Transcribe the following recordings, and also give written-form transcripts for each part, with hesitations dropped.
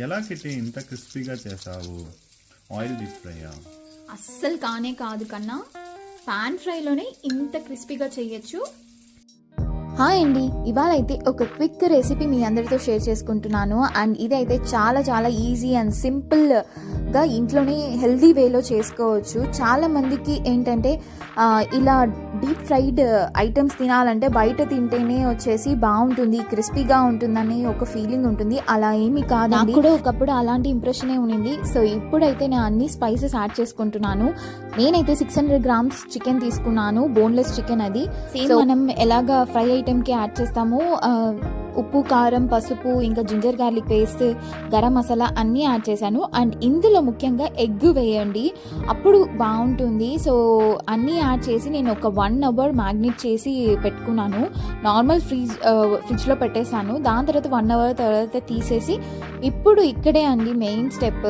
ఎలా కిట్టి ఇంత క్రిస్పీగా చేసావు? ఆయిల్ డీప్ ఫ్రైయా? అస్సలు కానే కాదు కన్నా, పాన్ ఫ్రైలోనే ఇంత క్రిస్పీగా చేయొచ్చు. హాయ్ అండి, ఇవాళ అయితే ఒక క్విక్ రెసిపీ మీ అందరితో షేర్ చేసుకుంటున్నాను. అండ్ ఇదైతే చాలా చాలా ఈజీ అండ్ సింపుల్గా ఇంట్లోనే హెల్దీ వేలో చేసుకోవచ్చు. చాలా మందికి ఏంటంటే ఇలా డీప్ ఫ్రైడ్ ఐటమ్స్ తినాలంటే బయట తింటేనే వచ్చేసి బాగుంటుంది, క్రిస్పీగా ఉంటుందని ఒక ఫీలింగ్ ఉంటుంది. అలా ఏమీ కాదు, నాకు కూడా ఒకప్పుడు అలాంటి ఇంప్రెషనే ఉండింది. సో ఇప్పుడైతే నేను అన్ని స్పైసెస్ యాడ్ చేసుకుంటున్నాను. నేనైతే 600 grams చికెన్ తీసుకున్నాను, బోన్లెస్ చికెన్. అది సేమ్ మనం ఎలాగా ఫ్రై ఐటెంకి యాడ్ చేస్తామో ఉప్పు, కారం, పసుపు, ఇంకా ginger garlic paste, garam masala అన్నీ యాడ్ చేశాను. అండ్ ఇందులో ముఖ్యంగా ఎగ్ వేయండి, అప్పుడు బాగుంటుంది. అన్నీ యాడ్ చేసి నేను ఒక 1 hour మ్యాగ్నేట్ చేసి పెట్టుకున్నాను. నార్మల్ ఫ్రిడ్జ్లో పెట్టేశాను. దాని తర్వాత 1 hour తర్వాత తీసేసి ఇప్పుడు ఇక్కడే అండి మెయిన్ స్టెప్.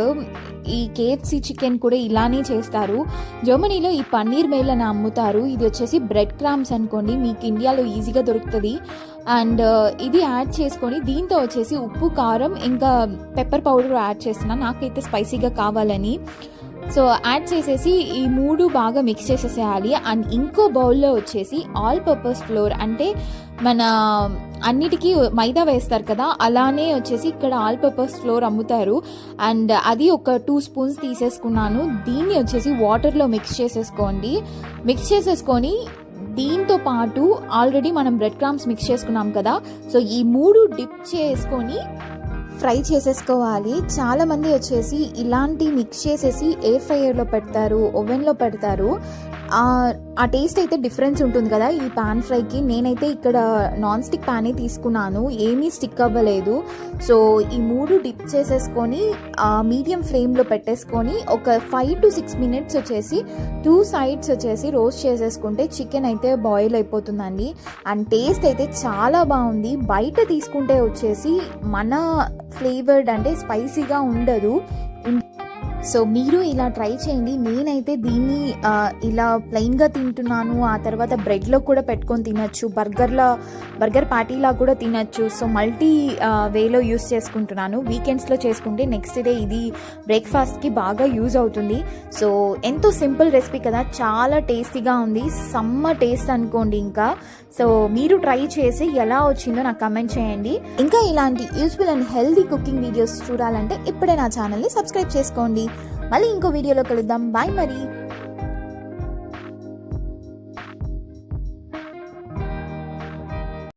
ఈ KFC చికెన్ కూడా ఇలానే చేస్తారు. జర్మనీలో ఈ పన్నీర్ మేల్ అని అమ్ముతారు. ఇది వచ్చేసి బ్రెడ్ క్రామ్స్ అనుకోండి, మీకు ఇండియాలో ఈజీగా దొరుకుతుంది. అండ్ ఇది యాడ్ చేసుకొని దీంతో వచ్చేసి ఉప్పు, కారం, ఇంకా పెప్పర్ పౌడర్ యాడ్ చేస్తున్నాను, నాకైతే స్పైసీగా కావాలని. సో యాడ్ చేసేసి ఈ 3 బాగా మిక్స్ చేసేసేయాలి. అండ్ ఇంకో బౌల్లో వచ్చేసి ఆల్ పర్పస్ ఫ్లోర్, అంటే మన అన్నిటికీ మైదా వేస్తారు కదా, అలానే వచ్చేసి ఇక్కడ ఆల్ పర్పస్ ఫ్లోర్ అమ్ముతారు. అండ్ అది ఒక 2 spoons తీసేసుకున్నాను. దీన్ని వచ్చేసి వాటర్లో మిక్స్ చేసేసుకోండి. మిక్స్ చేసేసుకొని దీంతో పాటు ఆల్రెడీ మనం బ్రెడ్ క్రామ్స్ మిక్స్ చేసుకున్నాం కదా, సో ఈ 3 డిప్ చేసుకొని ఫ్రై చేసేసుకోవాలి. చాలా మంది వచ్చేసి ఇలాంటి మిక్స్ చేసేసి ఎయిర్ ఫ్రైయర్లో పెడతారు, ఓవెన్లో పెడతారు. ఆ టేస్ట్ అయితే డిఫరెన్స్ ఉంటుంది కదా ఈ పాన్ ఫ్రైకి. నేనైతే ఇక్కడ నాన్ స్టిక్ ప్యానే తీసుకున్నాను, ఏమీ స్టిక్ అవ్వలేదు. సో ఈ 3 డిప్ చేసేసుకొని మీడియం ఫ్లేమ్లో పెట్టేసుకొని ఒక 5 to 6 minutes వచ్చేసి 2 sides వచ్చేసి రోస్ట్ చేసేసుకుంటే చికెన్ అయితే బాయిల్ అయిపోతుందండి. అండ్ టేస్ట్ అయితే చాలా బాగుంది. బయట తీసుకుంటే వచ్చేసి మన ఫ్లేవర్డ్ అంటే స్పైసీగా ఉండదు. సో మీరు ఇలా ట్రై చేయండి. నేనైతే దీన్ని ఇలా ప్లెయిన్గా తింటున్నాను. ఆ తర్వాత బ్రెడ్లో కూడా పెట్టుకొని తినచ్చు, బర్గర్ ప్యాటీలా కూడా తినచ్చు. సో మల్టీ వేలో యూస్ చేసుకుంటున్నాను. వీకెండ్స్లో చేసుకుంటే నెక్స్ట్ డే ఇది బ్రేక్ఫాస్ట్కి బాగా యూజ్ అవుతుంది. సో ఎంతో సింపుల్ రెసిపీ కదా, చాలా టేస్టీగా ఉంది. సమ్మర్ టేస్ట్ అనుకోండి ఇంకా. సో మీరు ట్రై చేసి ఎలా వచ్చిందో నాకు కమెంట్ చేయండి. ఇంకా ఇలాంటి useful and healthy cooking videos చూడాలంటే ఇప్పుడే నా ఛానల్ని సబ్స్క్రైబ్ చేసుకోండి. మళ్ళీ ఇంకో వీడియోలో కలుద్దాం. బాయ్ మరి.